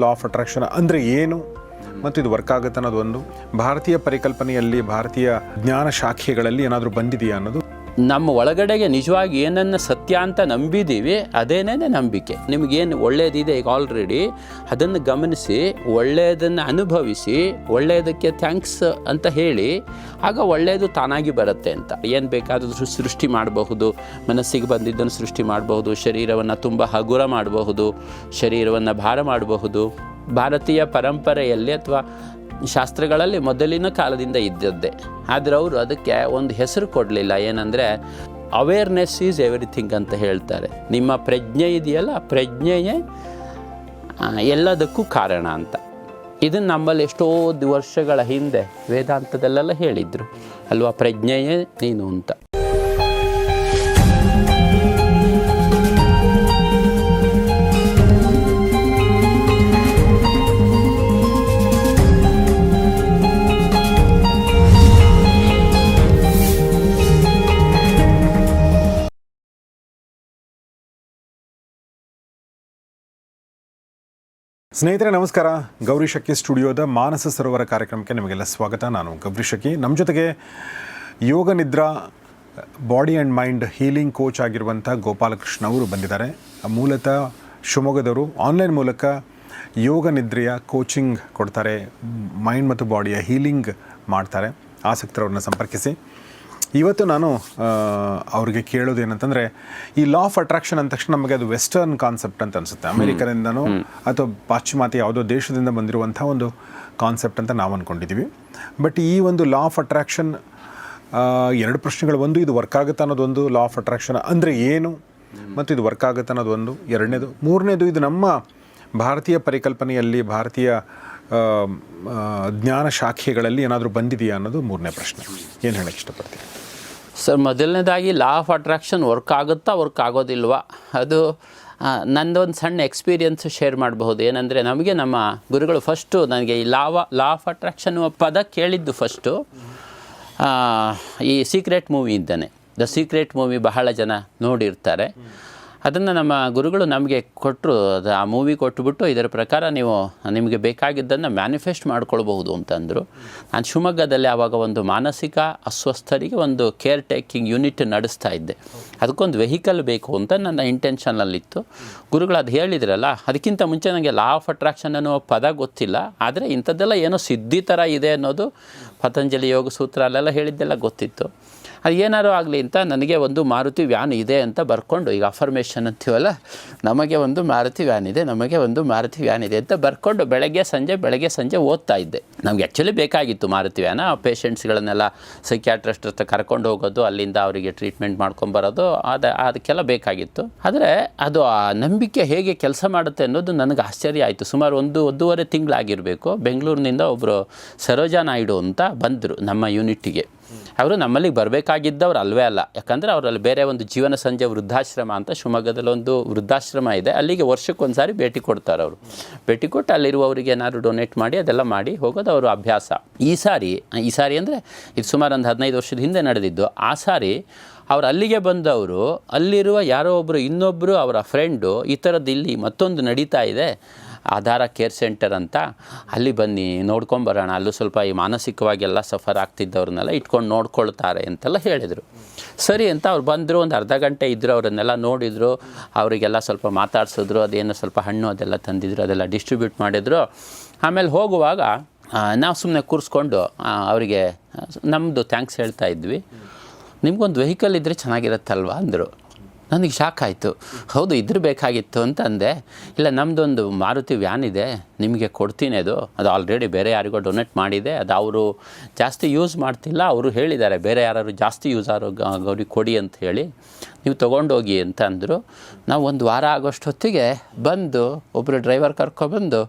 Law of attraction ಅಂದರೆ ಏನು ಮತ್ತು ಇದು ವರ್ಕ್ ಆಗುತ್ತೆ ಅನ್ನೋದು ಒಂದು, ಭಾರತೀಯ ಪರಿಕಲ್ಪನೆಯಲ್ಲಿ ಭಾರತೀಯ ಜ್ಞಾನ ಶಾಖೆಗಳಲ್ಲಿ ಏನಾದರೂ ಬಂದಿದೆಯಾ ಅನ್ನೋದು. ನಮ್ಮ ಒಳಗಡೆಗೆ ನಿಜವಾಗಿ ಏನನ್ನು ಸತ್ಯ ಅಂತ ನಂಬಿದ್ದೀವಿ ಅದೇನೇ ನಂಬಿಕೆ. ನಿಮಗೇನು ಒಳ್ಳೆಯದಿದೆ ಈಗ ಆಲ್ರೆಡಿ ಅದನ್ನು ಗಮನಿಸಿ, ಒಳ್ಳೆಯದನ್ನು ಅನುಭವಿಸಿ, ಒಳ್ಳೆಯದಕ್ಕೆ ಥ್ಯಾಂಕ್ಸ್ ಅಂತ ಹೇಳಿ, ಆಗ ಒಳ್ಳೆಯದು ತಾನಾಗಿ ಬರುತ್ತೆ ಅಂತ. ಏನು ಬೇಕಾದರೂ ಸೃಷ್ಟಿ ಮಾಡಬಹುದು, ಮನಸ್ಸಿಗೆ ಬಂದಿದ್ದನ್ನು ಸೃಷ್ಟಿ ಮಾಡಬಹುದು, ಶರೀರವನ್ನು ತುಂಬ ಹಗುರ ಮಾಡಬಹುದು, ಶರೀರವನ್ನು ಭಾರ ಮಾಡಬಹುದು. ಭಾರತೀಯ ಪರಂಪರೆಯಲ್ಲಿ ಅಥವಾ ಶಾಸ್ತ್ರಗಳಲ್ಲಿ ಮೊದಲಿನ ಕಾಲದಿಂದ ಇದ್ದದ್ದೇ. ಆದರೆ ಅವರು ಅದಕ್ಕೆ ಒಂದು ಹೆಸರು ಕೊಡಲಿಲ್ಲ. ಏನಂದರೆ ಅವೇರ್ನೆಸ್ ಈಸ್ ಎವ್ರಿಥಿಂಗ್ ಅಂತ ಹೇಳ್ತಾರೆ. ನಿಮ್ಮ ಪ್ರಜ್ಞೆ ಇದೆಯಲ್ಲ, ಪ್ರಜ್ಞೆಯೇ ಎಲ್ಲದಕ್ಕೂ ಕಾರಣ ಅಂತ. ಇದನ್ನು ನಮ್ಮಲ್ಲಿ ಎಷ್ಟೋ ವರ್ಷಗಳ ಹಿಂದೆ ವೇದಾಂತದಲ್ಲೆಲ್ಲ ಹೇಳಿದರು ಅಲ್ವಾ, ಪ್ರಜ್ಞೆಯೇ ನೀನು ಅಂತ. ಸ್ನೇಹಿತರೆ ನಮಸ್ಕಾರ. ಗೌರಿ ಶಕ್ಕಿ ಸ್ಟುಡಿಯೋದ ಮಾನಸ ಸರೋವರ ಕಾರ್ಯಕ್ರಮಕ್ಕೆ ನಿಮಗೆಲ್ಲ ಸ್ವಾಗತ. ನಾನು ಗೌರಿ ಶಕ್ಕಿ. ನಮ್ಮ ಜೊತೆಗೆ ಯೋಗ ನಿದ್ರಾ body and mind healing coach ಆಗಿರುವಂಥ ಗೋಪಾಲಕೃಷ್ಣ ಅವರು ಬಂದಿದ್ದಾರೆ. ಮೂಲತಃ ಶಿವಮೊಗ್ಗದವರು. ಆನ್ಲೈನ್ ಮೂಲಕ ಯೋಗ ನಿದ್ರೆಯ ಕೋಚಿಂಗ್ ಕೊಡ್ತಾರೆ, ಮೈಂಡ್ ಮತ್ತು ಬಾಡಿಯ ಹೀಲಿಂಗ್ ಮಾಡ್ತಾರೆ. ಆಸಕ್ತರವ್ರನ್ನ ಸಂಪರ್ಕಿಸಿ. ಇವತ್ತು ನಾನು ಅವ್ರಿಗೆ ಕೇಳೋದು ಏನಂತಂದರೆ, ಈ ಲಾ ಆಫ್ ಅಟ್ರಾಕ್ಷನ್ ಅಂದ ತಕ್ಷಣ ನಮಗೆ ಅದು ವೆಸ್ಟರ್ನ್ ಕಾನ್ಸೆಪ್ಟ್ ಅಂತ ಅನಿಸುತ್ತೆ. ಅಮೆರಿಕದಿಂದನೋ ಅಥವಾ ಪಾಶ್ಚಿಮಾತ್ಯ ಯಾವುದೋ ದೇಶದಿಂದ ಬಂದಿರುವಂಥ ಒಂದು ಕಾನ್ಸೆಪ್ಟ್ ಅಂತ ನಾವು ಅಂದ್ಕೊಂಡಿದ್ದೀವಿ. ಬಟ್ ಈ ಒಂದು ಲಾ ಆಫ್ ಅಟ್ರಾಕ್ಷನ್ ಎರಡು ಪ್ರಶ್ನೆಗಳು. ಒಂದು, ಇದು ವರ್ಕ್ ಆಗುತ್ತೆ ಅನ್ನೋದೊಂದು. ಲಾ ಆಫ್ ಅಟ್ರಾಕ್ಷನ್ ಅಂದರೆ ಏನು ಮತ್ತು ಇದು ವರ್ಕ್ ಆಗುತ್ತೆ ಅನ್ನೋದೊಂದು. ಎರಡನೇದು. ಮೂರನೇದು, ಇದು ನಮ್ಮ ಭಾರತೀಯ ಪರಿಕಲ್ಪನೆಯಲ್ಲಿ ಭಾರತೀಯ ಜ್ಞಾನ ಶಾಖೆಗಳಲ್ಲಿ ಏನಾದರೂ ಬಂದಿದೆಯಾ ಅನ್ನೋದು ಮೂರನೇ ಪ್ರಶ್ನೆ. ಏನು ಹೇಳಕ್ಕೆ ಇಷ್ಟಪಡ್ತೀನಿ ಸರ್? ಮೊದಲನೇದಾಗಿ ಲಾ ಆಫ್ ಅಟ್ರಾಕ್ಷನ್ ವರ್ಕ್ ಆಗುತ್ತಾ, ವರ್ಕ್ ಆಗೋದಿಲ್ವಾ? ಅದು ನಂದೊಂದು ಸಣ್ಣ ಎಕ್ಸ್ಪೀರಿಯನ್ಸ್ ಶೇರ್ ಮಾಡಬಹುದು. ಏನಂದರೆ, ನಮಗೆ ನಮ್ಮ ಗುರುಗಳು ಫಸ್ಟು ನನಗೆ ಈ ಲಾ ಆಫ್ ಅಟ್ರಾಕ್ಷನ್ ಪದ ಕೇಳಿದ್ದು ಫಸ್ಟು ಈ ಸೀಕ್ರೆಟ್ ಮೂವಿಯಿಂದನೇ. ದ ಸೀಕ್ರೆಟ್ ಮೂವಿ ಬಹಳ ಜನ ನೋಡಿರ್ತಾರೆ. ಅದನ್ನು ನಮ್ಮ ಗುರುಗಳು ನಮಗೆ ಕೊಟ್ಟರು. ಅದು ಆ ಮೂವಿ ಕೊಟ್ಟುಬಿಟ್ಟು, ಇದರ ಪ್ರಕಾರ ನಿಮಗೆ ಬೇಕಾಗಿದ್ದನ್ನು ಮ್ಯಾನಿಫೆಸ್ಟ್ ಮಾಡ್ಕೊಳ್ಬಹುದು ಅಂತಂದರು. ನಾನು ಶಿವಮೊಗ್ಗದಲ್ಲಿ ಆವಾಗ ಒಂದು ಮಾನಸಿಕ ಅಸ್ವಸ್ಥರಿಗೆ ಒಂದು ಕೇರ್ ಟೇಕಿಂಗ್ ಯೂನಿಟ್ ನಡೆಸ್ತಾ ಇದ್ದೆ. ಅದಕ್ಕೊಂದು ವೆಹಿಕಲ್ ಬೇಕು ಅಂತ ನನ್ನ ಇಂಟೆನ್ಷನಲ್ಲಿತ್ತು. ಗುರುಗಳು ಅದು ಹೇಳಿದ್ರಲ್ಲ, ಅದಕ್ಕಿಂತ ಮುಂಚೆ ನನಗೆ ಲಾ ಆಫ್ ಅಟ್ರಾಕ್ಷನ್ ಅನ್ನೋ ಪದ ಗೊತ್ತಿಲ್ಲ. ಆದರೆ ಇಂಥದ್ದೆಲ್ಲ ಏನೋ ಸಿದ್ಧಿ ಥರ ಇದೆ ಅನ್ನೋದು ಪತಂಜಲಿ ಯೋಗ ಸೂತ್ರ ಅಲ್ಲೆಲ್ಲ ಹೇಳಿದ್ದೆಲ್ಲ ಗೊತ್ತಿತ್ತು. ಅದು ಏನಾರು ಆಗಲಿ ಅಂತ ನನಗೆ ಒಂದು ಮಾರುತಿ ವ್ಯಾನ್ ಇದೆ ಅಂತ ಬರ್ಕೊಂಡು, ಈಗ ಅಫರ್ಮೇಷನ್ ಅಂತೀವಲ್ಲ, ನಮಗೆ ಒಂದು ಮಾರುತಿ ವ್ಯಾನ್ ಇದೆ, ನಮಗೆ ಒಂದು ಮಾರುತಿ ವ್ಯಾನ್ ಇದೆ ಅಂತ ಬರ್ಕೊಂಡು ಬೆಳಗ್ಗೆ ಸಂಜೆ ಓದ್ತಾ ಇದ್ದೆ. ನಮಗೆ ಆ್ಯಕ್ಚುಲಿ ಬೇಕಾಗಿತ್ತು ಮಾರುತಿ ವ್ಯಾನ. ಪೇಷಂಟ್ಸ್ಗಳನ್ನೆಲ್ಲ ಸೈಕ್ಯಾಟ್ರಿಸ್ಟ್ ಹತ್ರ ಕರ್ಕೊಂಡು ಹೋಗೋದು, ಅಲ್ಲಿಂದ ಅವರಿಗೆ ಟ್ರೀಟ್ಮೆಂಟ್ ಮಾಡ್ಕೊಂಬರೋದು, ಅದಕ್ಕೆಲ್ಲ ಬೇಕಾಗಿತ್ತು. ಆದರೆ ಅದು ಆ ನಂಬಿಕೆ ಹೇಗೆ ಕೆಲಸ ಮಾಡುತ್ತೆ ಅನ್ನೋದು ನನಗೆ ಆಶ್ಚರ್ಯ ಆಯಿತು. ಸುಮಾರು ಒಂದೂವರೆ ತಿಂಗಳಾಗಿರಬೇಕು. ಬೆಂಗಳೂರಿನಿಂದ ಒಬ್ಬರು ಸರೋಜಾ ನಾಯ್ಡು ಅಂತ ಬಂದರು ನಮ್ಮ ಯೂನಿಟ್ಟಿಗೆ. ಅವರು ನಮ್ಮಲ್ಲಿಗೆ ಬರಬೇಕಾಗಿದ್ದವ್ರು ಅಲ್ವೇ ಅಲ್ಲ. ಯಾಕಂದರೆ ಅವರಲ್ಲಿ ಬೇರೆ ಒಂದು ಜೀವನ ಸಂಜೆ ವೃದ್ಧಾಶ್ರಮ ಅಂತ ಶಿವಮೊಗ್ಗದಲ್ಲಿ ಒಂದು ವೃದ್ಧಾಶ್ರಮ ಇದೆ. ಅಲ್ಲಿಗೆ ವರ್ಷಕ್ಕೊಂದು ಸಾರಿ ಭೇಟಿ ಕೊಡ್ತಾರೆ ಅವರು. ಭೇಟಿ ಕೊಟ್ಟು ಅಲ್ಲಿರುವವರಿಗೆ ಏನಾದ್ರು ಡೊನೇಟ್ ಮಾಡಿ ಅದೆಲ್ಲ ಮಾಡಿ ಹೋಗೋದು ಅವರು ಅಭ್ಯಾಸ. ಈ ಸಾರಿ ಅಂದರೆ ಇದು ಸುಮಾರು ಒಂದು 15 ವರ್ಷದ ಹಿಂದೆ ನಡೆದಿದ್ದು. ಆ ಸಾರಿ ಅವ್ರು ಅಲ್ಲಿಗೆ ಬಂದವರು, ಅಲ್ಲಿರುವ ಯಾರೋ ಇನ್ನೊಬ್ಬರು ಅವರ ಫ್ರೆಂಡು, ಈ ಥರದ್ದು ಇಲ್ಲಿ ಮತ್ತೊಂದು ನಡೀತಾ ಇದೆ ಆಧಾರ ಕೇರ್ ಸೆಂಟರ್ ಅಂತ, ಅಲ್ಲಿ ಬನ್ನಿ ನೋಡ್ಕೊಂಬರೋಣ, ಅಲ್ಲೂ ಸ್ವಲ್ಪ ಈ ಮಾನಸಿಕವಾಗೆಲ್ಲ ಸಫರ್ ಆಗ್ತಿದ್ದವ್ರನ್ನೆಲ್ಲ ಇಟ್ಕೊಂಡು ನೋಡ್ಕೊಳ್ತಾರೆ ಅಂತೆಲ್ಲ ಹೇಳಿದರು. ಸರಿ ಅಂತ ಅವ್ರು ಬಂದರು. ಒಂದು ಅರ್ಧ ಗಂಟೆ ಇದ್ದರು. ಅವರನ್ನೆಲ್ಲ ನೋಡಿದರು, ಅವರಿಗೆಲ್ಲ ಸ್ವಲ್ಪ ಮಾತಾಡ್ಸಿದ್ರು. ಅದೇನು ಸ್ವಲ್ಪ ಹಣ್ಣು ಅದೆಲ್ಲ ತಂದಿದ್ರು, ಅದೆಲ್ಲ ಡಿಸ್ಟ್ರಿಬ್ಯೂಟ್ ಮಾಡಿದರು. ಆಮೇಲೆ ಹೋಗುವಾಗ ನಾವು ಸುಮ್ಮನೆ ಕೂರಿಸ್ಕೊಂಡು ಅವರಿಗೆ ನಮ್ಮದು ಥ್ಯಾಂಕ್ಸ್ ಹೇಳ್ತಾ ಇದ್ವಿ. ನಿಮ್ಗೊಂದು ವೆಹಿಕಲ್ ಇದ್ದರೆ ಚೆನ್ನಾಗಿರುತ್ತಲ್ವ ಅಂದರು. ನನಗೆ ಶಾಕ್ ಆಯಿತು. ಹೌದು, ಇದ್ರ ಬೇಕಾಗಿತ್ತು ಅಂತ ಅಂದೆ. ಇಲ್ಲ, ನಮ್ಮದೊಂದು ಮಾರುತಿ ವ್ಯಾನ್ ಇದೆ, ನಿಮಗೆ ಕೊಡ್ತೀನಿ. ಅದು ಆಲ್ರೆಡಿ ಬೇರೆ ಯಾರಿಗೋ ಡೊನೇಟ್ ಮಾಡಿದೆ. ಅದು ಅವರು ಜಾಸ್ತಿ ಯೂಸ್ ಮಾಡ್ತಿಲ್ಲ. ಅವರು ಹೇಳಿದ್ದಾರೆ ಬೇರೆ ಯಾರು ಜಾಸ್ತಿ ಯೂಸ್ ಅವ್ರಿಗೆ ಕೊಡಿ ಅಂತ ಹೇಳಿ, ನೀವು ತೊಗೊಂಡೋಗಿ ಅಂತ ಅಂದರು. ನಾವು ಒಂದು ವಾರ ಆಗೋಷ್ಟೊತ್ತಿಗೆ ಬಂದು ಒಬ್ಬರು ಡ್ರೈವರ್ ಕರ್ಕೊಬಂದು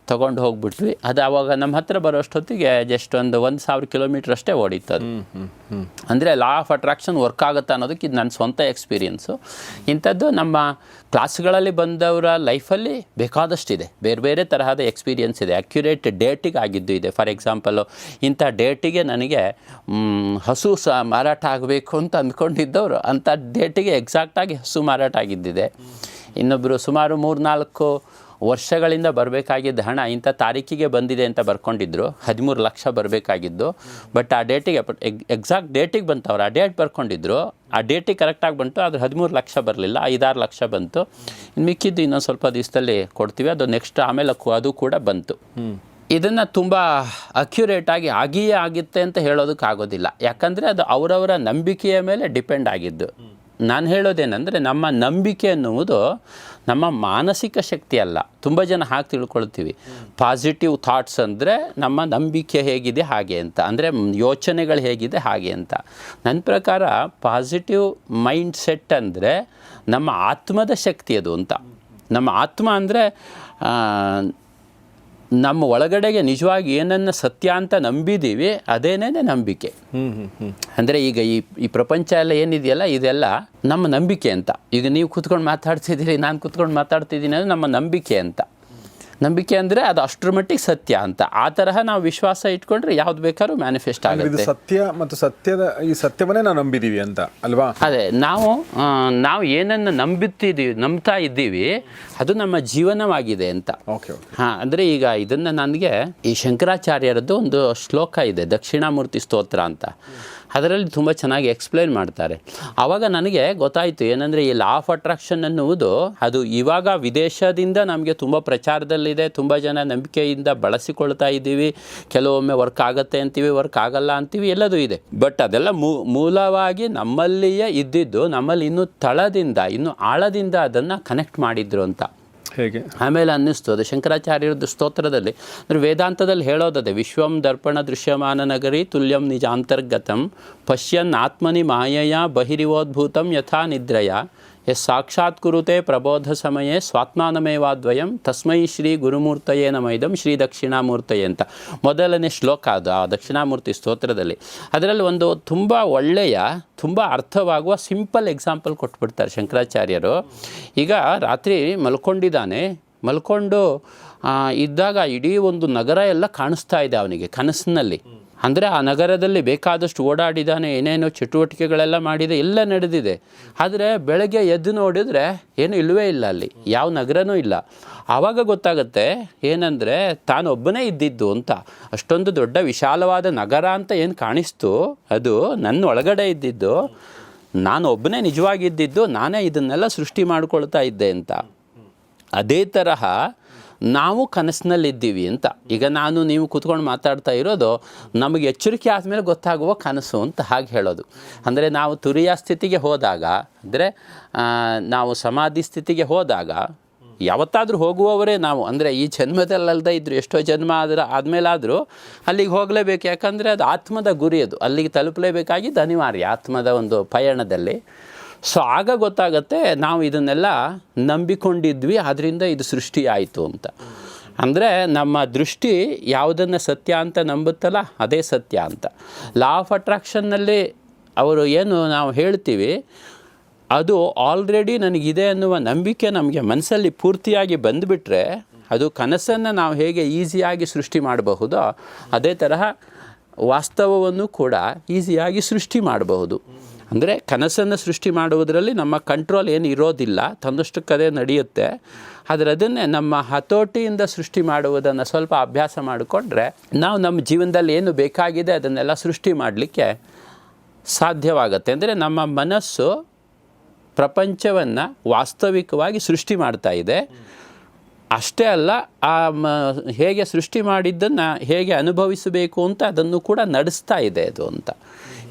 ತೊಗೊಂಡು ಹೋಗ್ಬಿಟ್ವಿ. ಅದು ಆವಾಗ ನಮ್ಮ ಹತ್ರ ಬರೋಷ್ಟೊತ್ತಿಗೆ ಜಸ್ಟ್ 1,000 ಕಿಲೋಮೀಟ್ರ್ ಅಷ್ಟೇ ಓಡಿತ್ತು ಅದು. ಅಂದರೆ ಲಾ ಆಫ್ ಅಟ್ರಾಕ್ಷನ್ ವರ್ಕ್ ಆಗುತ್ತೆ ಅನ್ನೋದಕ್ಕೆ ಇದು ನನ್ನ ಸ್ವಂತ ಎಕ್ಸ್ಪೀರಿಯನ್ಸು. ಇಂಥದ್ದು ನಮ್ಮ ಕ್ಲಾಸ್ಗಳಲ್ಲಿ ಬಂದವರ ಲೈಫಲ್ಲಿ ಬೇಕಾದಷ್ಟಿದೆ. ಬೇರೆ ಬೇರೆ ತರಹದ ಎಕ್ಸ್ಪೀರಿಯನ್ಸ್ ಇದೆ. ಅಕ್ಯುರೇಟ್ ಡೇಟಿಗೆ ಆಗಿದ್ದು ಇದೆ. ಫಾರ್ ಎಕ್ಸಾಂಪಲು, ಇಂಥ ಡೇಟಿಗೆ ನನಗೆ ಹಸು ಮಾರಾಟ ಆಗಬೇಕು ಅಂತ ಅಂದ್ಕೊಂಡಿದ್ದವರು ಅಂಥ ಡೇಟಿಗೆ ಎಕ್ಸಾಕ್ಟಾಗಿ ಹಸು ಮಾರಾಟ ಆಗಿದ್ದಿದೆ. ಇನ್ನೊಬ್ಬರು ಸುಮಾರು 3-4 ವರ್ಷಗಳಿಂದ ಬರಬೇಕಾಗಿದ್ದ ಹಣ ಇಂಥ ತಾರೀಕಿಗೆ ಬಂದಿದೆ ಅಂತ ಬರ್ಕೊಂಡಿದ್ರು. 13 ಲಕ್ಷ ಬರಬೇಕಾಗಿದ್ದು, ಬಟ್ ಆ ಡೇಟಿಗೆ ಎಕ್ಸಾಕ್ಟ್ ಡೇಟಿಗೆ ಬಂತು. ಅವ್ರು ಆ ಡೇಟ್ ಬರ್ಕೊಂಡಿದ್ರು, ಆ ಡೇಟಿಗೆ ಕರೆಕ್ಟಾಗಿ ಬಂತು. ಆದರೆ 13 ಲಕ್ಷ ಬರಲಿಲ್ಲ, 5-6 ಲಕ್ಷ ಬಂತು. ಇನ್ನು ಮಿಕ್ಕಿದ್ದು ಇನ್ನೊಂದು ಸ್ವಲ್ಪ ದಿವಸದಲ್ಲಿ ಕೊಡ್ತೀವಿ, ಅದು ನೆಕ್ಸ್ಟ್ ಆಮೇಲೆ ಅದು ಕೂಡ ಬಂತು. ಇದನ್ನು ತುಂಬ ಅಕ್ಯುರೇಟಾಗಿ ಆಗಿಯೇ ಆಗುತ್ತೆ ಅಂತ ಹೇಳೋದಕ್ಕಾಗೋದಿಲ್ಲ, ಯಾಕಂದರೆ ಅದು ಅವರವರ ನಂಬಿಕೆಯ ಮೇಲೆ ಡಿಪೆಂಡ್ ಆಗಿದ್ದು. ನಾನು ಹೇಳೋದೇನೆಂದರೆ, ನಮ್ಮ ನಂಬಿಕೆ ಅನ್ನುವುದು ನಮ್ಮ ಮಾನಸಿಕ ಶಕ್ತಿ ಅಲ್ಲ. ತುಂಬ ಜನ ಹಾಗೆ ತಿಳ್ಕೊಳ್ತೀವಿ, ಪಾಸಿಟಿವ್ ಥಾಟ್ಸ್ ಅಂದರೆ ನಮ್ಮ ನಂಬಿಕೆ ಹೇಗಿದೆ ಹಾಗೆ ಅಂತ, ಅಂದರೆ ಯೋಚನೆಗಳು ಹೇಗಿದೆ ಹಾಗೆ ಅಂತ. ನನ್ನ ಪ್ರಕಾರ ಪಾಸಿಟಿವ್ ಮೈಂಡ್ ಸೆಟ್ ಅಂದರೆ ನಮ್ಮ ಆತ್ಮದ ಶಕ್ತಿ ಅದು ಅಂತ. ನಮ್ಮ ಆತ್ಮ ಅಂದರೆ ನಮ್ಮ ಒಳಗಡೆಗೆ ನಿಜವಾಗಿ ಏನನ್ನು ಸತ್ಯ ಅಂತ ನಂಬಿದ್ದೀವಿ, ಅದೇನೇ ನಂಬಿಕೆ. ಅಂದರೆ ಈಗ ಈ ಪ್ರಪಂಚ ಎಲ್ಲ ಏನಿದೆಯಲ್ಲ, ಇದೆಲ್ಲ ನಮ್ಮ ನಂಬಿಕೆ ಅಂತ. ಈಗ ನೀವು ಕೂತ್ಕೊಂಡು ಮಾತಾಡ್ತಿದ್ದೀರಿ, ನಾನು ಕೂತ್ಕೊಂಡು ಮಾತಾಡ್ತಿದ್ದೀನಿ, ಅಂದರೆ ನಮ್ಮ ನಂಬಿಕೆ ಅಂತ. ನಂಬಿಕೆ ಅಂದರೆ ಅದು ಅಷ್ಟರ ಮಟ್ಟಿಗೆ ಸತ್ಯ ಅಂತ. ಆ ತರಹ ನಾವು ವಿಶ್ವಾಸ ಇಟ್ಕೊಂಡ್ರೆ ಯಾವ್ದು ಬೇಕಾದ್ರೂ ಮ್ಯಾನಿಫೆಸ್ಟ್ ಆಗುತ್ತೆ. ಸತ್ಯ ಮತ್ತು ಈ ಸತ್ಯವನ್ನೇ ನಾವು ನಂಬಿದ್ದೀವಿ ಅಂತ ಅಲ್ವಾ? ಅದೇ, ನಾವು ಏನನ್ನು ನಂಬ್ತಾ ಇದ್ದೀವಿ ಅದು ನಮ್ಮ ಜೀವನವಾಗಿದೆ ಅಂತ. ಹಾಂ, ಅಂದರೆ ಈಗ ಇದನ್ನು ನನಗೆ ಈ ಶಂಕರಾಚಾರ್ಯರದ್ದು ಒಂದು ಶ್ಲೋಕ ಇದೆ, ದಕ್ಷಿಣಾಮೂರ್ತಿ ಸ್ತೋತ್ರ ಅಂತ. ಅದರಲ್ಲಿ ತುಂಬ ಚೆನ್ನಾಗಿ ಎಕ್ಸ್ಪ್ಲೈನ್ ಮಾಡ್ತಾರೆ. ಆವಾಗ ನನಗೆ ಗೊತ್ತಾಯಿತು ಏನಂದರೆ, ಈ ಲಾ ಆಫ್ ಅಟ್ರಾಕ್ಷನ್ ಅನ್ನುವುದು ಅದು ಇವಾಗ ವಿದೇಶದಿಂದ ನಮಗೆ ತುಂಬ ಪ್ರಚಾರದಲ್ಲಿದೆ, ತುಂಬ ಜನ ನಂಬಿಕೆಯಿಂದ ಬಳಸಿಕೊಳ್ತಾ ಇದ್ದೀವಿ. ಕೆಲವೊಮ್ಮೆ ವರ್ಕ್ ಆಗುತ್ತೆ ಅಂತೀವಿ, ವರ್ಕ್ ಆಗಲ್ಲ ಅಂತೀವಿ, ಎಲ್ಲದೂ ಇದೆ. ಬಟ್ ಅದೆಲ್ಲ ಮೂಲವಾಗಿ ನಮ್ಮಲ್ಲಿಯೇ ಇದ್ದಿದ್ದು, ನಮ್ಮಲ್ಲಿ ಇನ್ನೂ ತಳದಿಂದ, ಇನ್ನೂ ಆಳದಿಂದ ಅದನ್ನು ಕನೆಕ್ಟ್ ಮಾಡಿದ್ರು ಅಂತ ಹೇಗೆ ಆಮೇಲೆ ಅನ್ನಿಸ್ತು. ಅದು ಶಂಕರಾಚಾರ್ಯರದ್ದು ಸ್ತೋತ್ರದಲ್ಲಿ, ಅಂದರೆ ವೇದಾಂತದಲ್ಲಿ ಹೇಳೋದದೆ, ವಿಶ್ವಂ ದರ್ಪಣ ದೃಶ್ಯಮಾನ ನಗರಿ ತುಲ್ಯಂ ನಿಜಾಂತರ್ಗತಂ ಪಶ್ಯನ್ ಆತ್ಮನಿ ಮಾಯೆಯ ಬಹಿರಿವೋದ್ಭೂತಂ ಯಥಾ ನಿದ್ರಯ ಯಸ್ ಸಾಕ್ಷಾತ್ ಕುರುತೆ ಪ್ರಬೋಧ ಸಮಯೇ ಸ್ವಾತ್ಮಾನಮೇವಾದ್ವಯಂ ತಸ್ಮೈ ಶ್ರೀ ಗುರುಮೂರ್ತಯೇ ನಮೈದಂ ಶ್ರೀ ದಕ್ಷಿಣಾಮೂರ್ತಯೇ ಅಂತ ಮೊದಲನೇ ಶ್ಲೋಕ ಅದು ಆ ದಕ್ಷಿಣಾಮೂರ್ತಿ ಸ್ತೋತ್ರದಲ್ಲಿ. ಅದರಲ್ಲಿ ಒಂದು ತುಂಬ ಒಳ್ಳೆಯ, ತುಂಬ ಅರ್ಥವಾಗುವ ಸಿಂಪಲ್ ಎಕ್ಸಾಂಪಲ್ ಕೊಟ್ಬಿಡ್ತಾರೆ ಶಂಕರಾಚಾರ್ಯರು. ಈಗ ರಾತ್ರಿ ಮಲ್ಕೊಂಡು ಇದ್ದಾಗ ಇಡೀ ಒಂದು ನಗರ ಎಲ್ಲ ಕಾಣಿಸ್ತಾ ಇದೆ ಅವನಿಗೆ ಕನಸಿನಲ್ಲಿ. ಅಂದರೆ ಆ ನಗರದಲ್ಲಿ ಬೇಕಾದಷ್ಟು ಓಡಾಡಿದ್ದಾನೆ, ಏನೇನೋ ಚಟುವಟಿಕೆಗಳೆಲ್ಲ ಮಾಡಿದೆ, ಎಲ್ಲ ನಡೆದಿದೆ. ಆದರೆ ಬೆಳಗ್ಗೆ ಎದ್ದು ನೋಡಿದರೆ ಏನು ಇಲ್ಲವೇ ಇಲ್ಲ, ಅಲ್ಲಿ ಯಾವ ನಗರನೂ ಇಲ್ಲ. ಆವಾಗ ಗೊತ್ತಾಗುತ್ತೆ ಏನಂದರೆ ತಾನೊಬ್ಬನೇ ಇದ್ದಿದ್ದು ಅಂತ. ಅಷ್ಟೊಂದು ದೊಡ್ಡ ವಿಶಾಲವಾದ ನಗರ ಅಂತ ಏನು ಕಾಣಿಸ್ತು, ಅದು ನನ್ನ ಒಳಗಡೆ ಇದ್ದಿದ್ದು, ನಾನು ಒಬ್ಬನೇ ನಿಜವಾಗಿದ್ದಿದ್ದು, ನಾನೇ ಇದನ್ನೆಲ್ಲ ಸೃಷ್ಟಿ ಮಾಡ್ಕೊಳ್ತಾ ಇದ್ದೆ ಅಂತ. ಅದೇ ತರಹ ನಾವು ಕನಸಿನಲ್ಲಿದ್ದೀವಿ ಅಂತ. ಈಗ ನೀವು ಕೂತ್ಕೊಂಡು ಮಾತಾಡ್ತಾ ಇರೋದು ನಮಗೆ ಎಚ್ಚರಿಕೆ ಆದಮೇಲೆ ಗೊತ್ತಾಗುವ ಕನಸು ಅಂತ ಹಾಗೆ ಹೇಳೋದು. ಅಂದರೆ ನಾವು ತುರಿಯ ಸ್ಥಿತಿಗೆ ಹೋದಾಗ, ಅಂದರೆ ನಾವು ಸಮಾಧಿ ಸ್ಥಿತಿಗೆ ಹೋದಾಗ, ಯಾವತ್ತಾದರೂ ಹೋಗುವವರೇ ನಾವು. ಅಂದರೆ ಈ ಜನ್ಮದಲ್ಲದೆ ಇದ್ದರೂ ಎಷ್ಟೋ ಜನ್ಮ ಆದಮೇಲಾದರೂ ಅಲ್ಲಿಗೆ ಹೋಗಲೇಬೇಕು, ಯಾಕಂದರೆ ಅದು ಆತ್ಮದ ಗುರಿ, ಅದು ಅಲ್ಲಿಗೆ ತಲುಪಲೇಬೇಕಾಗಿದ್ದು ಅನಿವಾರ್ಯ ಆತ್ಮದ ಒಂದು ಪಯಣದಲ್ಲಿ. ಸೊ ಆಗ ಗೊತ್ತಾಗತ್ತೆ ನಾವು ಇದನ್ನೆಲ್ಲ ನಂಬಿಕೊಂಡಿದ್ವಿ, ಆದ್ದರಿಂದ ಇದು ಸೃಷ್ಟಿ ಆಯಿತು ಅಂತ. ಅಂದರೆ ನಮ್ಮ ದೃಷ್ಟಿ ಯಾವುದನ್ನು ಸತ್ಯ ಅಂತ ನಂಬುತ್ತಲ್ಲ ಅದೇ ಸತ್ಯ ಅಂತ. ಲಾ ಆಫ್ ಅಟ್ರಾಕ್ಷನ್ನಲ್ಲಿ ಅವರು ಏನು ನಾವು ಹೇಳ್ತೀವಿ, ಅದು ಆಲ್ರೆಡಿ ನನಗಿದೆ ಅನ್ನುವ ನಂಬಿಕೆ ನಮಗೆ ಮನಸ್ಸಲ್ಲಿ ಪೂರ್ತಿಯಾಗಿ ಬಂದುಬಿಟ್ರೆ, ಅದು ಕನಸನ್ನು ನಾವು ಹೇಗೆ ಈಸಿಯಾಗಿ ಸೃಷ್ಟಿ ಮಾಡಬಹುದೋ ಅದೇ ತರಹ ವಾಸ್ತವವನ್ನು ಕೂಡ ಈಸಿಯಾಗಿ ಸೃಷ್ಟಿ ಮಾಡಬಹುದು. ಅಂದರೆ ಕನಸನ್ನು ಸೃಷ್ಟಿ ಮಾಡುವುದರಲ್ಲಿ ನಮ್ಮ ಕಂಟ್ರೋಲ್ ಏನು ಇರೋದಿಲ್ಲ, ತನ್ನಷ್ಟಕ್ಕದೇ ನಡೆಯುತ್ತೆ. ಆದರೆ ಅದನ್ನೇ ನಮ್ಮ ಹತೋಟಿಯಿಂದ ಸೃಷ್ಟಿ ಮಾಡುವುದನ್ನು ಸ್ವಲ್ಪ ಅಭ್ಯಾಸ ಮಾಡಿಕೊಂಡ್ರೆ ನಾವು ನಮ್ಮ ಜೀವನದಲ್ಲಿ ಏನು ಬೇಕಾಗಿದೆ ಅದನ್ನೆಲ್ಲ ಸೃಷ್ಟಿ ಮಾಡಲಿಕ್ಕೆ ಸಾಧ್ಯವಾಗುತ್ತೆ. ಅಂದರೆ ನಮ್ಮ ಮನಸ್ಸು ಪ್ರಪಂಚವನ್ನು ವಾಸ್ತವಿಕವಾಗಿ ಸೃಷ್ಟಿ ಮಾಡ್ತಾ ಇದೆ. ಅಷ್ಟೇ ಅಲ್ಲ, ಹೇಗೆ ಸೃಷ್ಟಿ ಮಾಡಿದ್ದನ್ನು ಹೇಗೆ ಅನುಭವಿಸಬೇಕು ಅಂತ ಅದನ್ನು ಕೂಡ ನಡೆಸ್ತಾ ಇದೆ ಅದು ಅಂತ.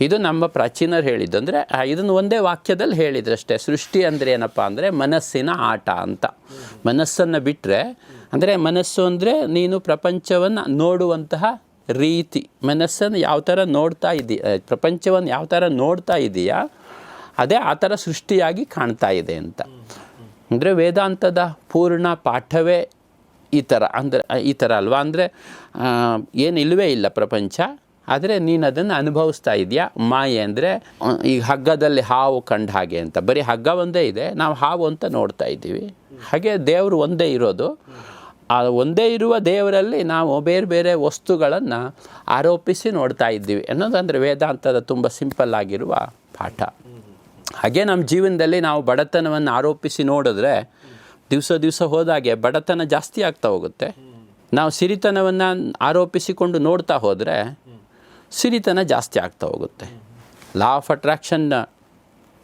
ಇದು ನಮ್ಮ ಪ್ರಾಚೀನರು ಹೇಳಿದ್ದು. ಅಂದರೆ ಇದನ್ನು ಒಂದೇ ವಾಕ್ಯದಲ್ಲಿ ಹೇಳಿದ್ರಷ್ಟೇ. ಸೃಷ್ಟಿ ಅಂದರೆ ಏನಪ್ಪ ಅಂದರೆ ಮನಸ್ಸಿನ ಆಟ ಅಂತ. ಮನಸ್ಸನ್ನು ಬಿಟ್ಟರೆ, ಅಂದರೆ ಮನಸ್ಸು ಅಂದರೆ ನೀನು ಪ್ರಪಂಚವನ್ನು ನೋಡುವಂತಹ ರೀತಿ, ಮನಸ್ಸನ್ನು ಯಾವ ಥರ ನೋಡ್ತಾ ಇದೆಯಾ, ಪ್ರಪಂಚವನ್ನು ಯಾವ ಥರ ನೋಡ್ತಾ ಇದೆಯಾ ಅದೇ ಆ ಥರ ಸೃಷ್ಟಿಯಾಗಿ ಕಾಣ್ತಾ ಇದೆ ಅಂತ. ಅಂದರೆ ವೇದಾಂತದ ಪೂರ್ಣ ಪಾಠವೇ ಈ ಥರ ಅಲ್ವಾ. ಅಂದರೆ ಏನಿಲ್ಲವೇ ಇಲ್ಲ ಪ್ರಪಂಚ, ಆದರೆ ನೀನು ಅದನ್ನು ಅನುಭವಿಸ್ತಾ ಇದೆಯಾ. ಮಾಯೆ ಅಂದರೆ ಈಗ ಹಗ್ಗದಲ್ಲಿ ಹಾವು ಕಂಡ ಹಾಗೆ ಅಂತ, ಬರೀ ಹಗ್ಗ ಒಂದೇ ಇದೆ, ನಾವು ಹಾವು ಅಂತ ನೋಡ್ತಾ ಇದ್ದೀವಿ. ಹಾಗೆ ದೇವರು ಒಂದೇ ಇರೋದು, ಆ ಒಂದೇ ಇರುವ ದೇವರಲ್ಲಿ ನಾವು ಬೇರೆ ಬೇರೆ ವಸ್ತುಗಳನ್ನು ಆರೋಪಿಸಿ ನೋಡ್ತಾ ಇದ್ದೀವಿ ಅನ್ನೋದಂದರೆ ವೇದಾಂತದ ತುಂಬ ಸಿಂಪಲ್ ಆಗಿರುವ ಪಾಠ. ಹಾಗೆ ನಮ್ಮ ಜೀವನದಲ್ಲಿ ನಾವು ಬಡತನವನ್ನು ಆರೋಪಿಸಿ ನೋಡಿದ್ರೆ ದಿವಸ ಹೋದಾಗೆ ಬಡತನ ಜಾಸ್ತಿ ಆಗ್ತಾ ಹೋಗುತ್ತೆ. ನಾವು ಸಿರಿತನವನ್ನು ಆರೋಪಿಸಿಕೊಂಡು ನೋಡ್ತಾ ಹೋದರೆ ಸಿರಿತನ ಜಾಸ್ತಿ ಆಗ್ತಾ ಹೋಗುತ್ತೆ. ಲಾ ಆಫ್ ಅಟ್ರಾಕ್ಷನ್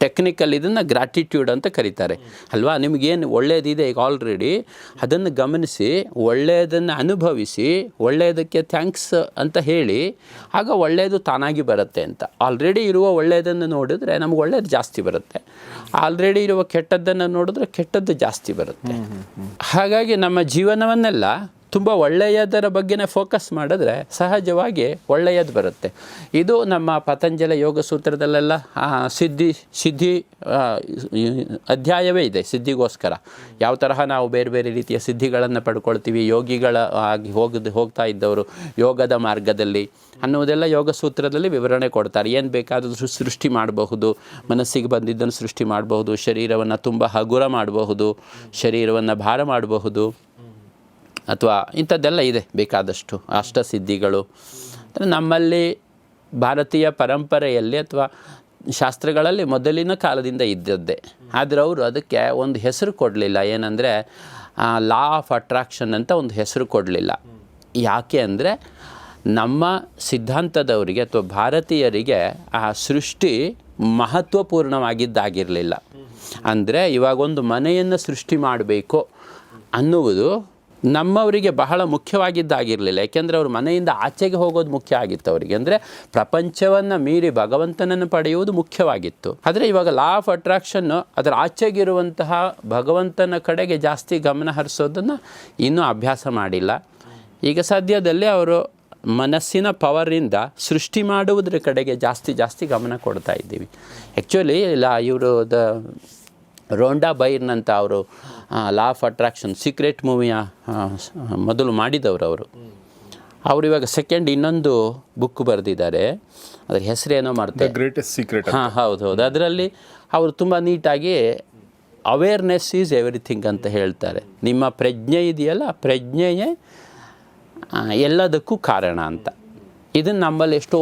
ಟೆಕ್ನಿಕಲ್ ಇದನ್ನು ಗ್ರ್ಯಾಟಿಟ್ಯೂಡ್ ಅಂತ ಕರೀತಾರೆ ಅಲ್ವಾ. ನಿಮಗೇನು ಒಳ್ಳೆಯದಿದೆ ಈಗ ಆಲ್ರೆಡಿ ಅದನ್ನು ಗಮನಿಸಿ, ಒಳ್ಳೆಯದನ್ನು ಅನುಭವಿಸಿ, ಒಳ್ಳೆಯದಕ್ಕೆ ಥ್ಯಾಂಕ್ಸ್ ಅಂತ ಹೇಳಿ, ಆಗ ಒಳ್ಳೆಯದು ತಾನಾಗಿ ಬರುತ್ತೆ ಅಂತ. ಆಲ್ರೆಡಿ ಇರುವ ಒಳ್ಳೆಯದನ್ನು ನೋಡಿದ್ರೆ ನಮ್ಗೆ ಒಳ್ಳೆಯದು ಜಾಸ್ತಿ ಬರುತ್ತೆ, ಆಲ್ರೆಡಿ ಇರುವ ಕೆಟ್ಟದ್ದನ್ನು ನೋಡಿದ್ರೆ ಕೆಟ್ಟದ್ದು ಜಾಸ್ತಿ ಬರುತ್ತೆ. ಹಾಗಾಗಿ ನಮ್ಮ ಜೀವನವನ್ನೆಲ್ಲ ತುಂಬ ಒಳ್ಳೆಯದರ ಬಗ್ಗೆನೇ ಫೋಕಸ್ ಮಾಡಿದ್ರೆ ಸಹಜವಾಗಿ ಒಳ್ಳೆಯದು ಬರುತ್ತೆ. ಇದು ನಮ್ಮ ಪತಂಜಲ ಯೋಗ ಸೂತ್ರದಲ್ಲೆಲ್ಲ ಸಿದ್ಧಿ ಅಧ್ಯಾಯವೇ ಇದೆ. ಸಿದ್ಧಿಗೋಸ್ಕರ ಯಾವ ತರಹ ನಾವು ಬೇರೆ ಬೇರೆ ರೀತಿಯ ಸಿದ್ಧಿಗಳನ್ನು ಪಡ್ಕೊಳ್ತೀವಿ, ಯೋಗಿಗಳ ಆಗಿ ಹೋಗ್ತಾ ಇದ್ದವರು ಯೋಗದ ಮಾರ್ಗದಲ್ಲಿ ಅನ್ನೋದೆಲ್ಲ ಯೋಗ ಸೂತ್ರದಲ್ಲಿ ವಿವರಣೆ ಕೊಡ್ತಾರೆ. ಏನು ಬೇಕಾದರೂ ಸೃಷ್ಟಿ ಮಾಡಬಹುದು, ಮನಸ್ಸಿಗೆ ಬಂದಿದ್ದನ್ನು ಸೃಷ್ಟಿ ಮಾಡಬಹುದು, ಶರೀರವನ್ನು ತುಂಬ ಹಗುರ ಮಾಡಬಹುದು, ಶರೀರವನ್ನು ಭಾರ ಮಾಡಬಹುದು, ಅಥವಾ ಇಂಥದ್ದೆಲ್ಲ ಇದೆ ಬೇಕಾದಷ್ಟು ಅಷ್ಟಸಿದ್ಧಿಗಳು. ನಮ್ಮಲ್ಲಿ ಭಾರತೀಯ ಪರಂಪರೆಯಲ್ಲಿ ಅಥವಾ ಶಾಸ್ತ್ರಗಳಲ್ಲಿ ಮೊದಲಿನ ಕಾಲದಿಂದ ಇದ್ದದ್ದೇ. ಆದರೆ ಅವರು ಅದಕ್ಕೆ ಒಂದು ಹೆಸರು ಕೊಡಲಿಲ್ಲ. ಏನಂದರೆ ಲಾ ಆಫ್ ಅಟ್ರಾಕ್ಷನ್ ಅಂತ ಒಂದು ಹೆಸರು ಕೊಡಲಿಲ್ಲ. ಯಾಕೆ ಅಂದರೆ ನಮ್ಮ ಸಿದ್ಧಾಂತದವರಿಗೆ ಅಥವಾ ಭಾರತೀಯರಿಗೆ ಆ ಸೃಷ್ಟಿ ಮಹತ್ವಪೂರ್ಣವಾಗಿದ್ದಾಗಿರಲಿಲ್ಲ. ಅಂದರೆ ಇವಾಗೊಂದು ಮನೆಯನ್ನು ಸೃಷ್ಟಿ ಮಾಡಬೇಕು ಅನ್ನುವುದು ನಮ್ಮವರಿಗೆ ಬಹಳ ಮುಖ್ಯವಾಗಿದ್ದಾಗಿರಲಿಲ್ಲ. ಯಾಕೆಂದರೆ ಅವರು ಮನೆಯಿಂದ ಆಚೆಗೆ ಹೋಗೋದು ಮುಖ್ಯ ಆಗಿತ್ತು ಅವರಿಗೆ. ಅಂದರೆ ಪ್ರಪಂಚವನ್ನು ಮೀರಿ ಭಗವಂತನನ್ನು ಪಡೆಯುವುದು ಮುಖ್ಯವಾಗಿತ್ತು. ಆದರೆ ಇವಾಗ ಲಾ ಆಫ್ ಅಟ್ರಾಕ್ಷನ್ನು ಅದರ ಆಚೆಗಿರುವಂತಹ ಭಗವಂತನ ಕಡೆಗೆ ಜಾಸ್ತಿ ಗಮನ ಹರಿಸೋದನ್ನು ಇನ್ನೂ ಅಭ್ಯಾಸ ಮಾಡಿಲ್ಲ. ಈಗ ಸದ್ಯದಲ್ಲೇ ಅವರು ಮನಸ್ಸಿನ ಪವರಿಂದ ಸೃಷ್ಟಿ ಮಾಡುವುದರ ಕಡೆಗೆ ಜಾಸ್ತಿ ಗಮನ ಕೊಡ್ತಾ ಇದ್ದೀವಿ. ಆ್ಯಕ್ಚುಲಿ ಇವರು ರೋಂಡಾ ಬೈರ್ನ್ ಅಂತ ಅವರು ಲಾ ಆಫ್ ಅಟ್ರಾಕ್ಷನ್ ಸೀಕ್ರೆಟ್ ಮೂವಿಯ ಮೊದಲು ಮಾಡಿದವರು ಅವರು ಇವಾಗ ಸೆಕೆಂಡ್ ಇನ್ನೊಂದು ಬುಕ್ ಬರೆದಿದ್ದಾರೆ. ಅದ್ರ ಹೆಸರೇನೋ ಮಾಡ್ತಾರೆ, ಗ್ರೇಟೆಸ್ಟ್ ಸೀಕ್ರೆಟ್. ಹೌದು. ಅದರಲ್ಲಿ ಅವರು ತುಂಬ ನೀಟಾಗಿ ಅವೇರ್ನೆಸ್ ಈಸ್ ಎವ್ರಿಥಿಂಗ್ ಅಂತ ಹೇಳ್ತಾರೆ. ನಿಮ್ಮ ಪ್ರಜ್ಞೆ ಇದೆಯಲ್ಲ, ಪ್ರಜ್ಞೆಯೇ ಎಲ್ಲದಕ್ಕೂ ಕಾರಣ ಅಂತ. ಇದನ್ನು ನಮ್ಮಲ್ಲಿ ಎಷ್ಟೋ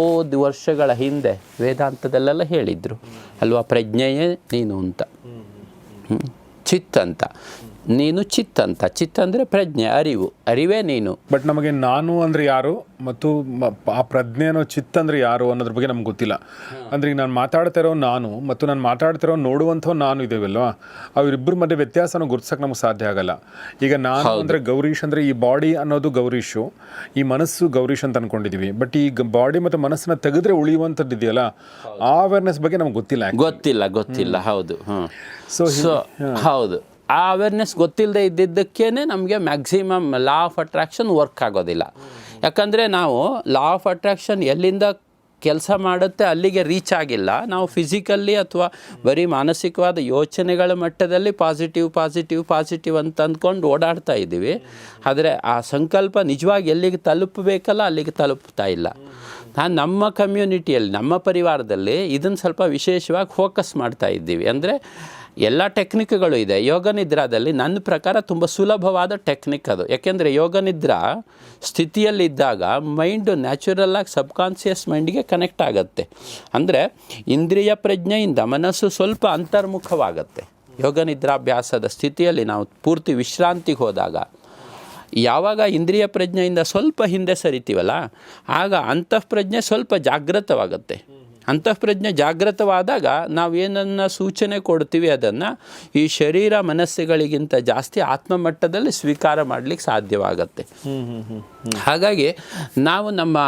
ವರ್ಷಗಳ ಹಿಂದೆ ವೇದಾಂತದಲ್ಲೆಲ್ಲ ಹೇಳಿದರು ಅಲ್ವಾ. ಪ್ರಜ್ಞೆಯೇ ನೀನು ಅಂತ, ಚಿತ್ ಅಂತ, ನೀನು ಚಿತ್ ಅಂತ. ಚಿತ್ ಅಂದರೆ ಪ್ರಜ್ಞೆ, ಅರಿವೇ ನೀನು. ಬಟ್ ನಮಗೆ ನಾನು ಅಂದರೆ ಯಾರು ಮತ್ತು ಆ ಪ್ರಜ್ಞೆ ಅನ್ನೋ ಚಿತ್ ಅಂದರೆ ಯಾರು ಅನ್ನೋದ್ರ ಬಗ್ಗೆ ನಮ್ಗೆ ಗೊತ್ತಿಲ್ಲ. ಅಂದರೆ ಈಗ ನಾನು ಮಾತಾಡ್ತಾ ಇರೋ ನಾನು ಮತ್ತು ನಾನು ಮಾತಾಡ್ತಿರೋ ನೋಡುವಂಥವು ನಾನು ಇದ್ದೇವಲ್ವ, ಅವರಿಬ್ಬರ ಮಧ್ಯೆ ವ್ಯತ್ಯಾಸನ ಗುರುತಿಸೋಕೆ ನಮ್ಗೆ ಸಾಧ್ಯ ಆಗಲ್ಲ. ಈಗ ನಾನು ಅಂದರೆ ಗೌರೀಶ್ ಅಂದರೆ ಈ ಬಾಡಿ ಅನ್ನೋದು ಗೌರೀಶು, ಈ ಮನಸ್ಸು ಗೌರೀಶ್ ಅಂತ ಅಂದ್ಕೊಂಡಿದ್ದೀವಿ. ಬಟ್ ಈ ಬಾಡಿ ಮತ್ತು ಮನಸ್ಸನ್ನ ತೆಗೆದ್ರೆ ಉಳಿಯುವಂಥದ್ದು ಇದೆಯಲ್ಲ, ಆ ಅವೇರ್ನೆಸ್ ಬಗ್ಗೆ ನಮ್ಗೆ ಗೊತ್ತಿಲ್ಲ. ಹೌದು. ಸೊ ಹೌದು, ಆ ಅವೇರ್ನೆಸ್ ಗೊತ್ತಿಲ್ಲದೆ ಇದ್ದಿದ್ದಕ್ಕೇ ನಮಗೆ maximum law of attraction work ಆಗೋದಿಲ್ಲ. ಯಾಕಂದರೆ ನಾವು ಲಾ ಆಫ್ ಅಟ್ರಾಕ್ಷನ್ ಎಲ್ಲಿಂದ ಕೆಲಸ ಮಾಡುತ್ತೆ ಅಲ್ಲಿಗೆ ರೀಚ್ ಆಗಿಲ್ಲ. ನಾವು ಫಿಸಿಕಲ್ಲಿ ಅಥವಾ ಬರೀ ಮಾನಸಿಕವಾದ ಯೋಚನೆಗಳ ಮಟ್ಟದಲ್ಲಿ ಪಾಸಿಟಿವ್ ಅಂತ ಅಂದ್ಕೊಂಡು ಓಡಾಡ್ತಾ ಇದ್ದೀವಿ. ಆದರೆ ಆ ಸಂಕಲ್ಪ ನಿಜವಾಗಿ ಎಲ್ಲಿಗೆ ತಲುಪಬೇಕಲ್ಲ ಅಲ್ಲಿಗೆ ತಲುಪ್ತಾ ಇಲ್ಲ. ನಮ್ಮ ಕಮ್ಯುನಿಟಿಯಲ್ಲಿ, ನಮ್ಮ ಪರಿವಾರದಲ್ಲಿ ಇದನ್ನು ಸ್ವಲ್ಪ ವಿಶೇಷವಾಗಿ ಫೋಕಸ್ ಮಾಡ್ತಾ ಇದ್ದೀವಿ. ಅಂದರೆ ಎಲ್ಲ ಟೆಕ್ನಿಕ್ಗಳು ಇದೆ. ಯೋಗ ನಿದ್ರಾದಲ್ಲಿ ನನ್ನ ಪ್ರಕಾರ ತುಂಬ ಸುಲಭವಾದ ಟೆಕ್ನಿಕ್ ಅದು. ಯಾಕೆಂದರೆ ಯೋಗ ನಿದ್ರಾ ಸ್ಥಿತಿಯಲ್ಲಿದ್ದಾಗ ಮೈಂಡು ನ್ಯಾಚುರಲ್ಲಾಗಿ ಸಬ್ಕಾನ್ಷಿಯಸ್ ಮೈಂಡಿಗೆ ಕನೆಕ್ಟ್ ಆಗುತ್ತೆ. ಅಂದರೆ ಇಂದ್ರಿಯ ಪ್ರಜ್ಞೆಯಿಂದ ಮನಸ್ಸು ಸ್ವಲ್ಪ ಅಂತರ್ಮುಖವಾಗುತ್ತೆ. ಯೋಗ ನಿದ್ರಾಭ್ಯಾಸದ ಸ್ಥಿತಿಯಲ್ಲಿ ನಾವು ಪೂರ್ತಿ ವಿಶ್ರಾಂತಿಗೆ ಹೋದಾಗ, ಯಾವಾಗ ಇಂದ್ರಿಯ ಪ್ರಜ್ಞೆಯಿಂದ ಸ್ವಲ್ಪ ಹಿಂದೆ ಸರಿತೀವಲ್ಲ, ಆಗ ಅಂತಃಪ್ರಜ್ಞೆ ಸ್ವಲ್ಪ ಜಾಗೃತವಾಗುತ್ತೆ. ಅಂತಃಪ್ರಜ್ಞೆ ಜಾಗೃತವಾದಾಗ ನಾವು ಏನನ್ನು ಸೂಚನೆ ಕೊಡ್ತೀವಿ ಅದನ್ನು ಈ ಶರೀರ ಮನಸ್ಸುಗಳಿಗಿಂತ ಜಾಸ್ತಿ ಆತ್ಮಮಟ್ಟದಲ್ಲಿ ಸ್ವೀಕಾರ ಮಾಡಲಿಕ್ಕೆ ಸಾಧ್ಯವಾಗತ್ತೆ. ಹಾಗಾಗಿ ನಾವು ನಮ್ಮ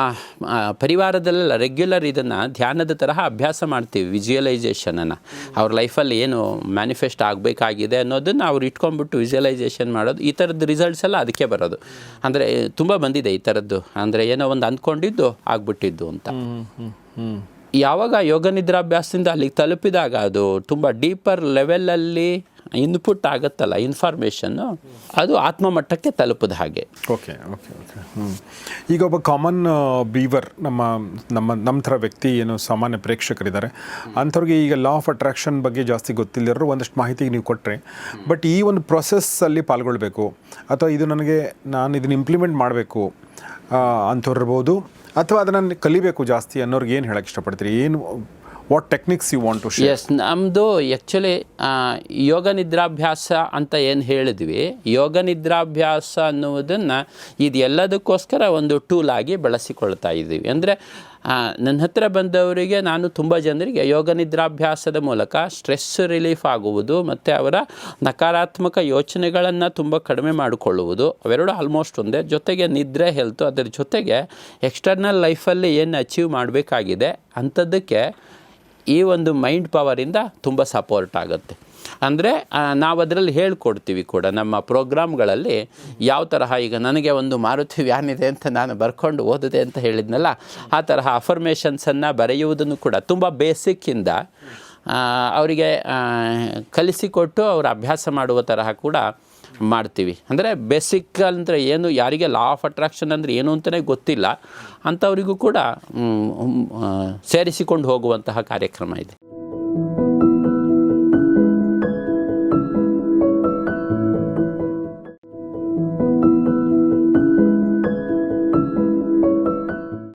ಪರಿವಾರದಲ್ಲೆಲ್ಲ ರೆಗ್ಯುಲರ್ ಇದನ್ನು ಧ್ಯಾನದ ತರಹ ಅಭ್ಯಾಸ ಮಾಡ್ತೀವಿ. ವಿಜುವಲೈಸೇಷನನ್ನು ಅವ್ರ ಲೈಫಲ್ಲಿ ಏನು ಮ್ಯಾನಿಫೆಸ್ಟ್ ಆಗಬೇಕಾಗಿದೆ ಅನ್ನೋದನ್ನು ಅವ್ರು ಇಟ್ಕೊಂಡ್ಬಿಟ್ಟು ವಿಜುವಲೈಸೇಷನ್ ಮಾಡೋದು. ಈ ಥರದ್ದು ರಿಸಲ್ಟ್ಸ್ ಎಲ್ಲ ಅದಕ್ಕೆ ಬರೋದು. ಅಂದರೆ ತುಂಬ ಬಂದಿದೆ ಈ ಥರದ್ದು. ಅಂದರೆ ಏನೋ ಒಂದು ಅಂದ್ಕೊಂಡಿದ್ದು ಆಗ್ಬಿಟ್ಟಿದ್ದು ಅಂತ. ಯಾವಾಗ ಯೋಗ ನಿದ್ರಾಭ್ಯಾಸದಿಂದ ಅಲ್ಲಿಗೆ ತಲುಪಿದಾಗ ಅದು ತುಂಬ ಡೀಪರ್ ಲೆವೆಲಲ್ಲಿ ಇನ್ಪುಟ್ ಆಗುತ್ತಲ್ಲ ಇನ್ಫಾರ್ಮೇಷನ್ನು, ಅದು ಆತ್ಮಮಟ್ಟಕ್ಕೆ ತಲುಪಿದ ಹಾಗೆ. ಓಕೆ. ಈಗ ಒಬ್ಬ ಕಾಮನ್ ಬೀವರ್, ನಮ್ಮ ಥರ ವ್ಯಕ್ತಿ ಏನು ಸಾಮಾನ್ಯ ಪ್ರೇಕ್ಷಕರಿದ್ದಾರೆ, ಅಂಥವ್ರಿಗೆ ಈಗ ಲಾ ಆಫ್ ಅಟ್ರಾಕ್ಷನ್ ಬಗ್ಗೆ ಜಾಸ್ತಿ ಗೊತ್ತಿಲ್ಲದಿರೋ ಒಂದಷ್ಟು ಮಾಹಿತಿ ನೀವು ಕೊಟ್ಟರೆ, ಬಟ್ ಈ ಒಂದು ಪ್ರೊಸೆಸ್ಸಲ್ಲಿ ಪಾಲ್ಗೊಳ್ಬೇಕು ಅಥವಾ ನಾನು ಇದನ್ನು ಇಂಪ್ಲಿಮೆಂಟ್ ಮಾಡಬೇಕು ಅಂಥವ್ರು ಇರ್ಬೋದು, ಅಥವಾ ಅದನ್ನು ಕಲಿಬೇಕು ಜಾಸ್ತಿ ಅನ್ನೋರ್ಗೆ ಏನು ಹೇಳಕ್ಕೆ ಇಷ್ಟಪಡ್ತೀರಿ? ಏನು what techniques you want to share? Yes, ನಮ್ಮದು ಆ್ಯಕ್ಚುಲಿ ಯೋಗ ನಿದ್ರಾಭ್ಯಾಸ ಅಂತ ಏನು ಹೇಳಿದ್ವಿ, ಯೋಗ ನಿದ್ರಾಭ್ಯಾಸ ಅನ್ನುವುದನ್ನು ಇದು ಎಲ್ಲದಕ್ಕೋಸ್ಕರ ಒಂದು ಟೂಲ್ ಆಗಿ ಬಳಸಿಕೊಳ್ತಾ ಇದ್ದೀವಿ. ಅಂದರೆ ನನ್ನ ಹತ್ರ ಬಂದವರಿಗೆ ನಾನು ತುಂಬ ಜನರಿಗೆ ಯೋಗ ನಿದ್ರಾಭ್ಯಾಸದ ಮೂಲಕ ಸ್ಟ್ರೆಸ್ ರಿಲೀಫ್ ಆಗುವುದು ಮತ್ತು ಅವರ ನಕಾರಾತ್ಮಕ ಯೋಚನೆಗಳನ್ನು ತುಂಬ ಕಡಿಮೆ ಮಾಡಿಕೊಳ್ಳುವುದು, ಅವೆರಡು ಆಲ್ಮೋಸ್ಟ್ ಒಂದೇ. ಜೊತೆಗೆ ನಿದ್ರೆ, ಹೆಲ್ತು, ಅದರ ಜೊತೆಗೆ ಎಕ್ಸ್ಟರ್ನಲ್ ಲೈಫಲ್ಲಿ ಏನು ಅಚೀವ್ ಮಾಡಬೇಕಾಗಿದೆ ಅಂಥದ್ದಕ್ಕೆ ಈ ಒಂದು ಮೈಂಡ್ ಪವರಿಂದ ತುಂಬ ಸಪೋರ್ಟ್ ಆಗುತ್ತೆ. ಅಂದರೆ ನಾವು ಅದರಲ್ಲಿ ಹೇಳ್ಕೊಡ್ತೀವಿ ಕೂಡ ನಮ್ಮ ಪ್ರೋಗ್ರಾಮ್ಗಳಲ್ಲಿ ಯಾವ ತರಹ. ಈಗ ನನಗೆ ಒಂದು ಮಾರುತಿ ವ್ಯಾನ್ ಇದೆ ಅಂತ ನಾನು ಬರ್ಕೊಂಡು ಓದಿದೆ ಅಂತ ಹೇಳಿದ್ನಲ್ಲ, ಆ ತರಹ ಅಫರ್ಮೇಷನ್ಸನ್ನು ಬರೆಯುವುದನ್ನು ಕೂಡ ತುಂಬ ಬೇಸಿಕ್ಕಿಂದ ಅವರಿಗೆ ಕಲಿಸಿಕೊಟ್ಟು ಅವರು ಅಭ್ಯಾಸ ಮಾಡುವ ತರಹ ಕೂಡ ಮಾಡ್ತೀವಿ. ಅಂದರೆ ಬೇಸಿಕ್ ಅಂದರೆ ಏನು, ಯಾರಿಗೆ ಲಾ ಆಫ್ ಅಟ್ರಾಕ್ಷನ್ ಅಂದರೆ ಏನು ಅಂತಲೇ ಗೊತ್ತಿಲ್ಲ ಅಂಥವರಿಗೂ ಕೂಡ ಸೇರಿಸಿಕೊಂಡು ಹೋಗುವಂತಹ ಕಾರ್ಯಕ್ರಮ ಇದೆ.